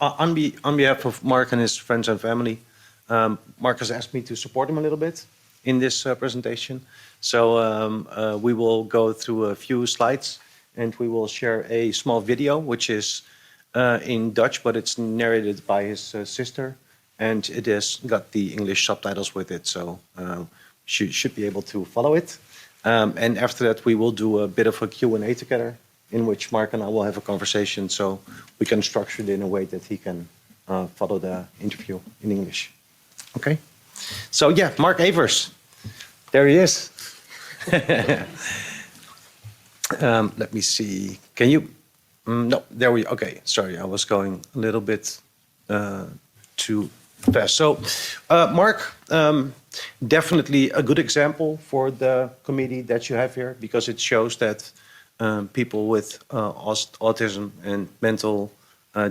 On behalf of Marc and his friends and family, Marc has asked me to support him a little bit in this presentation. So we will go through a few slides and we will share a small video, which is in Dutch, but it's narrated by his sister. And it has got the English subtitles with it, so you should be able to follow it. And after that, we will do a bit of a Q&A together, in which Marc and I will have a conversation, so we can structure it in a way that he can follow the interview in English. Okay? So yeah, Marc Evers. There he is. Let me see. Can you? No, there we. Okay, sorry, I was going a little bit too fast. So, Marc, definitely a good example for the committee that you have here, because it shows that people with autism and mental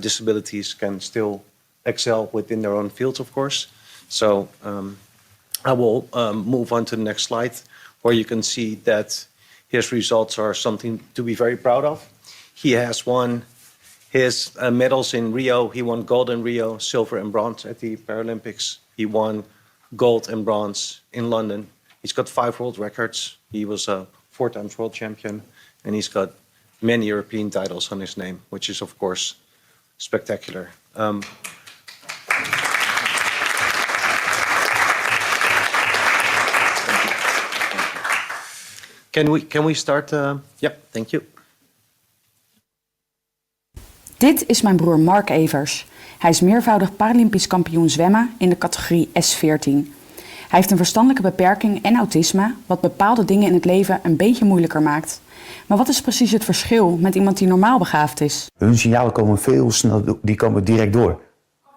disabilities can still excel within their own fields, of course. So I will move on to the next slide, where you can see that his results are something to be very proud of. He has won his medals in Rio. He won gold in Rio, silver and bronze at the Paralympics. He won gold and bronze in London. He's got 5 world records. He was a 4 times world champion. And he's got many European titles on his name, which is, of course, spectacular. Can we start? Yeah, thank you. Dit is mijn broer Marc Evers. Hij is meervoudig Paralympisch kampioen zwemmen in de categorie S14. Hij heeft een verstandelijke beperking en autisme, wat bepaalde dingen in het leven een beetje moeilijker maakt. Maar wat is precies het verschil met iemand die normaal begaafd is? Hun signalen komen veel sneller, die komen direct door.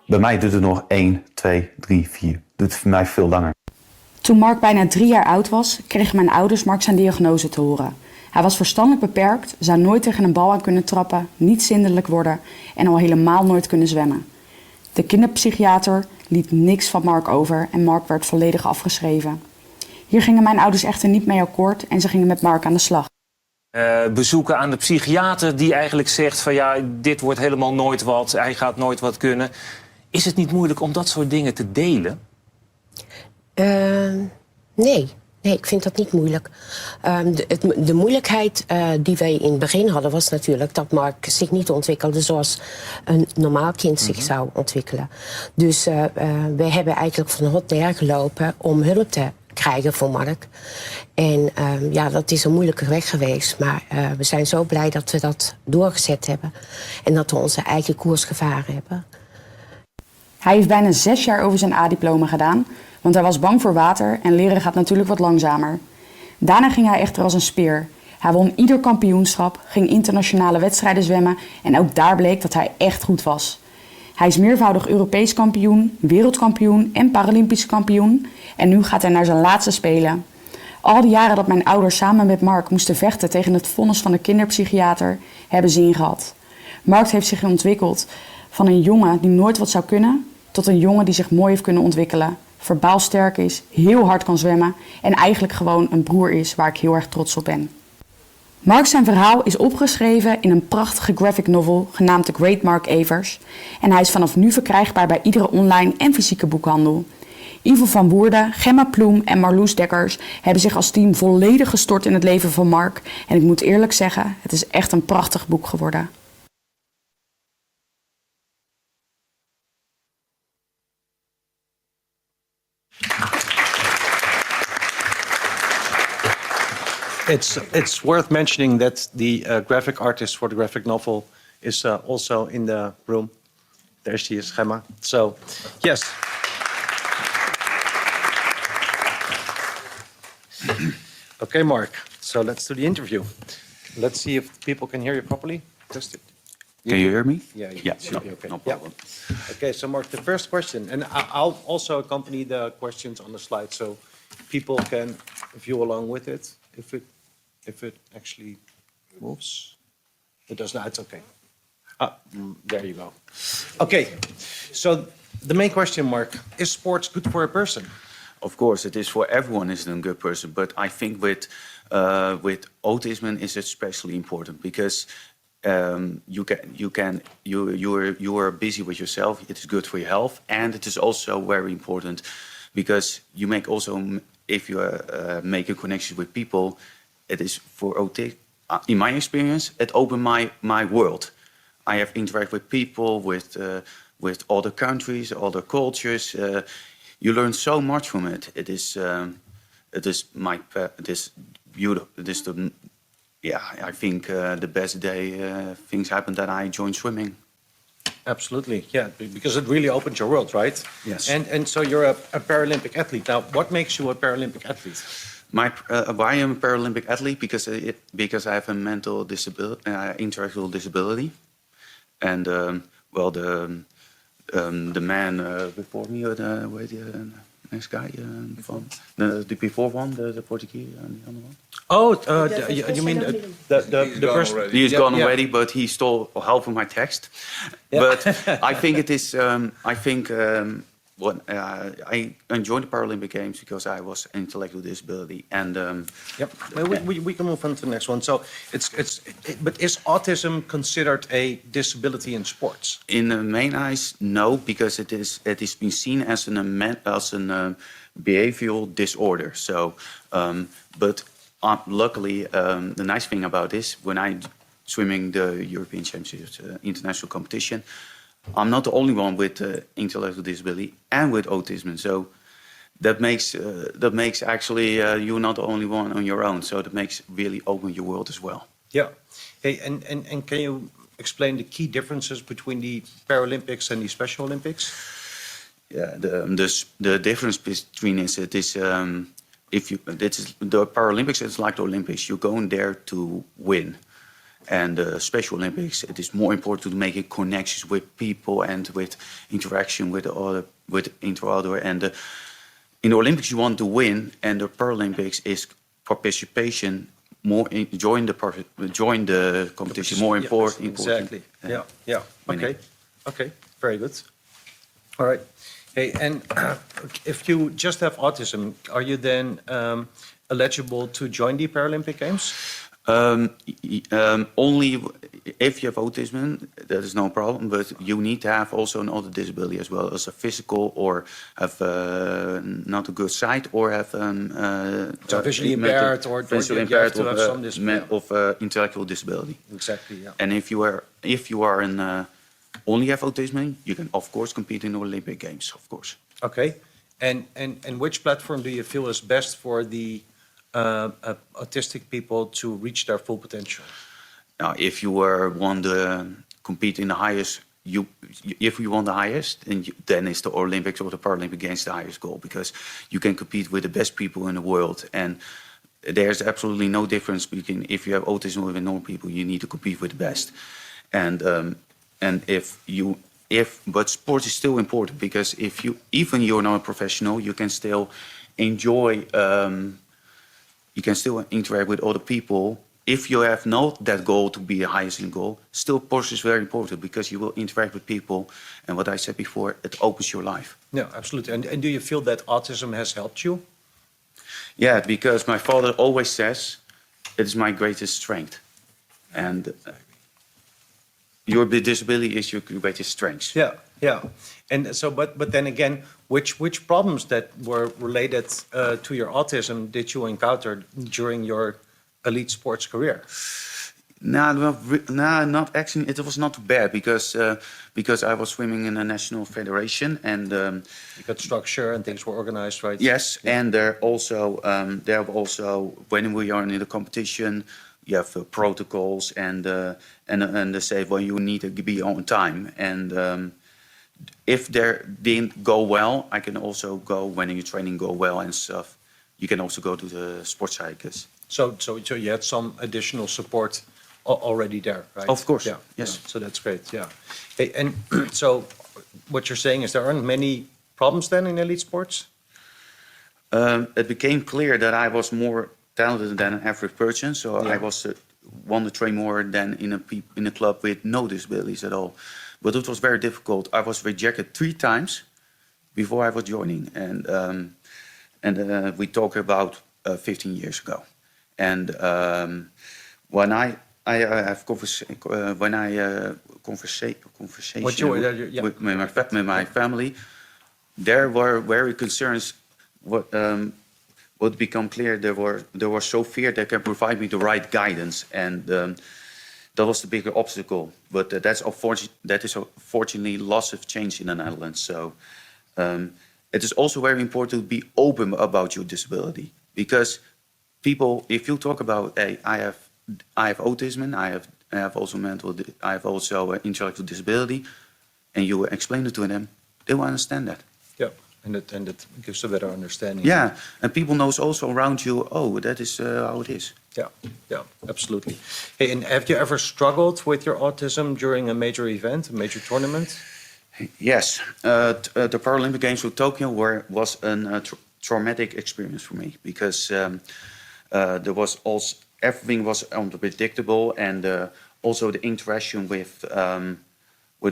Bij mij duurt het nog 1, 2, 3, 4. Doet het voor mij veel langer. Toen Marc bijna 3 jaar oud was, kregen mijn ouders Marc zijn diagnose te horen. Hij was verstandelijk beperkt, zou nooit tegen een bal aan kunnen trappen, niet zindelijk worden en al helemaal nooit kunnen zwemmen. De kinderpsychiater liet niks van Marc over en Marc werd volledig afgeschreven. Hier gingen mijn ouders echter niet mee akkoord en ze gingen met Marc aan de slag. Bezoeken aan de psychiater die eigenlijk zegt van ja, dit wordt helemaal nooit wat, hij gaat nooit wat kunnen. Is het niet moeilijk om dat soort dingen te delen? Nee, ik vind dat niet moeilijk. De moeilijkheid die wij in het begin hadden was natuurlijk dat Marc zich niet ontwikkelde zoals een normaal kind zich zou ontwikkelen. Dus wij hebben eigenlijk van hot naar her gelopen om hulp te krijgen voor Marc. En ja, dat is een moeilijke weg geweest. Maar we zijn zo blij dat we dat doorgezet hebben. En dat we onze eigen koers gevaren hebben. Hij heeft bijna 6 jaar over zijn A-diploma gedaan, want hij was bang voor water en leren gaat natuurlijk wat langzamer. Daarna ging hij echter als een speer. Hij won ieder kampioenschap, ging internationale wedstrijden zwemmen en ook daar bleek dat hij echt goed was. Hij is meervoudig Europees kampioen, wereldkampioen en Paralympisch kampioen en nu gaat hij naar zijn laatste Spelen. Al die jaren dat mijn ouders samen met Marc moesten vechten tegen het vonnis van de kinderpsychiater, hebben ze ingehad. Marc heeft zich ontwikkeld van een jongen die nooit wat zou kunnen, tot een jongen die zich mooi heeft kunnen ontwikkelen. Verbaal sterk is, heel hard kan zwemmen en eigenlijk gewoon een broer is waar ik heel erg trots op ben. Marc zijn verhaal is opgeschreven in een prachtige graphic novel genaamd The Great Marc Evers. En hij is vanaf nu verkrijgbaar bij iedere online en fysieke boekhandel. Ivo van Woerden, Gemma Ploem en Marloes Dekkers hebben zich als team volledig gestort in het leven van Marc. En ik moet eerlijk zeggen, het is echt een prachtig boek geworden. It's worth mentioning that the graphic artist for the graphic novel is also in the room. There she is, Gemma. So, yes. Okay, Marc. So let's do the interview. Let's see if people can hear you properly. Test it. Can you hear me? Yeah, Yeah, should be okay. no problem. Yeah. Okay, so Marc, the first question, and I'll also accompany the questions on the slide so people can view along with it. If it actually moves. It does not, it's okay. There you go. Okay, so the main question, Marc, is sports good for a person? Of course, it is for everyone is a good person, but I think with autism is especially important because you are busy with yourself. It is good for your health, and it is also very important because you make also, if you make a connection with people, it is for OT. In my experience, it opened my world. I have interacted with people, with other countries, other cultures. You learn so much from it. It is beautiful. It is the, yeah, I think the best day things happened that I joined swimming. Absolutely, yeah, because it really opened your world, right? Yes. And so you're a Paralympic athlete. Now, what makes you a Paralympic athlete? Why I am a Paralympic athlete? Because I have a mental disability, intellectual disability, and well, the man before me, the next guy from the before one, the Portuguese, and the other one. Oh, you mean the person? He's Yeah, gone yeah. already, but he stole half of my text. But I think it is. I enjoyed the Paralympic Games because I was intellectual disability, and Yep. We can move on to the next one. So but is autism considered a disability in sports? in the main eyes, no, because it is been seen as an behavioral disorder. So, but luckily, the nice thing about this, when I swimming the European Championships, international competition, I'm not the only one with intellectual disability and with autism. So that makes actually you're not the only one on your own. So that makes really open your world as well. Yeah. Hey, and can you explain the key differences between the Paralympics and the Special Olympics? Yeah, the difference between it is if you the Paralympics, it's like the Olympics. You're going there to win. And the Special Olympics, it is more important to make connections with people and with interaction with other. And in the Olympics, you want to win, and the Paralympics is participation. Join the competition. More important. Exactly. Yeah. Okay. Very good. All right. Hey, and if you just have autism, are you then eligible to join the Paralympic Games? Only if you have autism, that is no problem. But you need to have also another disability as well, as a physical or have not a good sight or have So visually impaired or visually you have impaired to have some disability. of intellectual disability. Exactly. Yeah. And if you are only have autism, you can of course compete in the Olympic Games, of course. Okay. And which platform do you feel is best for the autistic people to reach their full potential? Now, if you want to compete in the highest, if you want the highest, then it's the Olympics or the Paralympic Games the highest goal, because you can compete with the best people in the world, and there's absolutely no difference between if you have autism or with normal people. You need to compete with the best, and but sports is still important, because if you're not a professional, you can still enjoy. You can still interact with other people. If you have not that goal to be the highest in goal, still sports is very important, because you will interact with people. And what I said before, it opens your life. Yeah, absolutely. And do you feel that autism has helped you? Yeah, because my father always says, it is my greatest strength. And your disability is your greatest strength. Yeah. And so, but then again, which problems that were related to your autism did you encounter during your elite sports career? Not actually. It was not too bad, because I was swimming in a national federation, and You got structure and things were organized, right? yes, and there also when we are in the competition, you have protocols and they say, well, you need to be on time, and if they didn't go well, I can also go when your training go well and stuff. You can also go to the sports cycles. So you had some additional support already there, right? Of course, Yeah. yes. Yeah. So that's great. Yeah. Hey, and so what you're saying is there aren't many problems then in elite sports? It became clear that I was more talented than an average person, so Yeah. I want to train more than in a club with no disabilities at all. But it was very difficult. I was rejected 3 times before I was joining, and we talk about 15 years ago. And when have when I conversation yeah. with my family. There were very concerns. What become clear, there was so fear they can provide me the right guidance, and that was the bigger obstacle. But that is unfortunately lots of change in the Netherlands. So it is also very important to be open about your disability, because people, if you talk about, hey, I have autism, I have also intellectual disability, and you explain it to them, they will understand that. Yeah, and it gives a better understanding. Yeah, and people knows also around you, oh, that is how it is. Yeah, absolutely. Hey, and have you ever struggled with your autism during a major event, a major tournament? Yes, the Paralympic Games of Tokyo was a traumatic experience for me, because there was also everything was unpredictable, and also the interaction with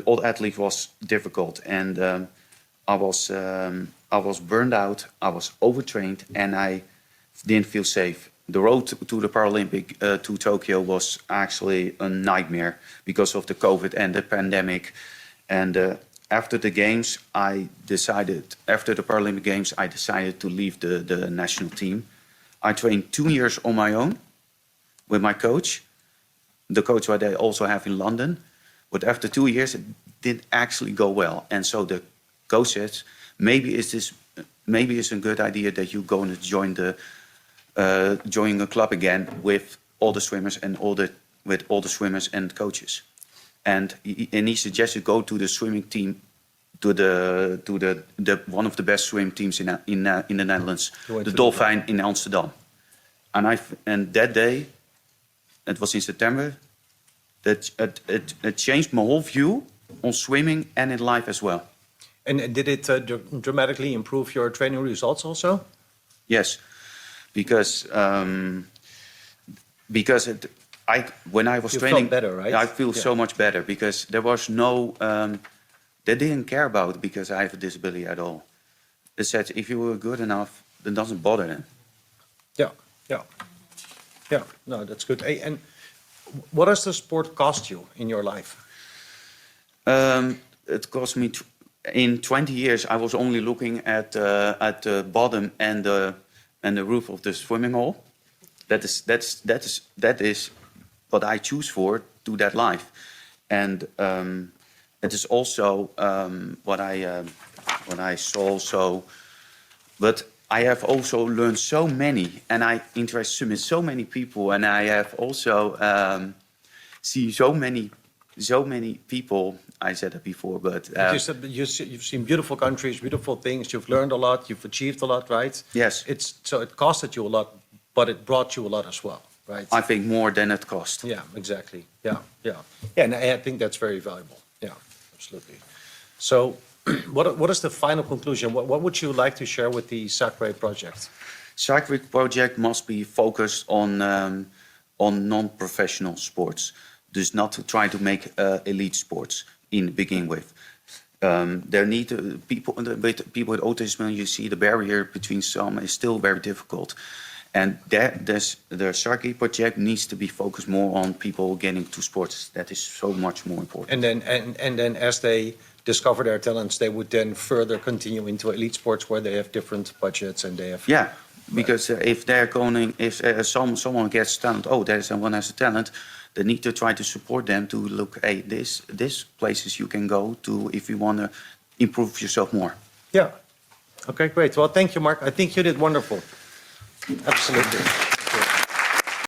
all athletes was difficult, and I was burned out, I was overtrained, and I didn't feel safe. The road to the Paralympic to Tokyo was actually a nightmare because of the COVID and the pandemic. And after the games, after the Paralympic Games, I decided to leave the national team. I trained 2 years on my own with my coach, the coach that I also have in London. But after 2 years, it didn't actually go well. And so the coach said, maybe it's a good idea that you go and join a club again with all the swimmers and with all the swimmers and coaches. And he suggested go to the swimming team, to the one of the best swim teams in the Netherlands, the Dolphin in Amsterdam. And that day, it was in September, that it changed my whole view on swimming and in life as well. And did it dramatically improve your training results also? Yes, because when I was you training, felt better, right? I feel so much better, because there was no, they didn't care about because I have a disability at all. They said if you were good enough, it doesn't bother them. Yeah. No, that's good. Hey, and what does the sport cost you in your life? It cost me. In 20 years, I was only looking at the bottom and the roof of the swimming hole. That is what I choose for to that life, and it is also what I saw. So, but I have also learned so many, and I interact with so many people, and I have also see so many people. I said that before, but you said you've seen beautiful countries, beautiful things. You've learned a lot. You've achieved a lot, right? Yes. So it costed you a lot, but it brought you a lot as well, right? I think more than it cost. Yeah, exactly. Yeah. And I think that's very valuable. Yeah, absolutely. So, what is the final conclusion? What would you like to share with the Sacree project? Sacree project must be focused on non-professional sports, dus not to try to make elite sports in begin with. There need people with autism. You see the barrier between some is still very difficult, and the Sacree project needs to be focused more on people getting to sports. That is so much more important. And then as they discover their talents, they would then further continue into elite sports where they have different budgets and they have. Yeah, because if they're going, if someone gets talent, someone has a talent. They need to try to support them to look, hey, this places you can go to if you want to improve yourself more. Yeah. Okay, great. Well, thank you, Marc. I think you did wonderful. Absolutely.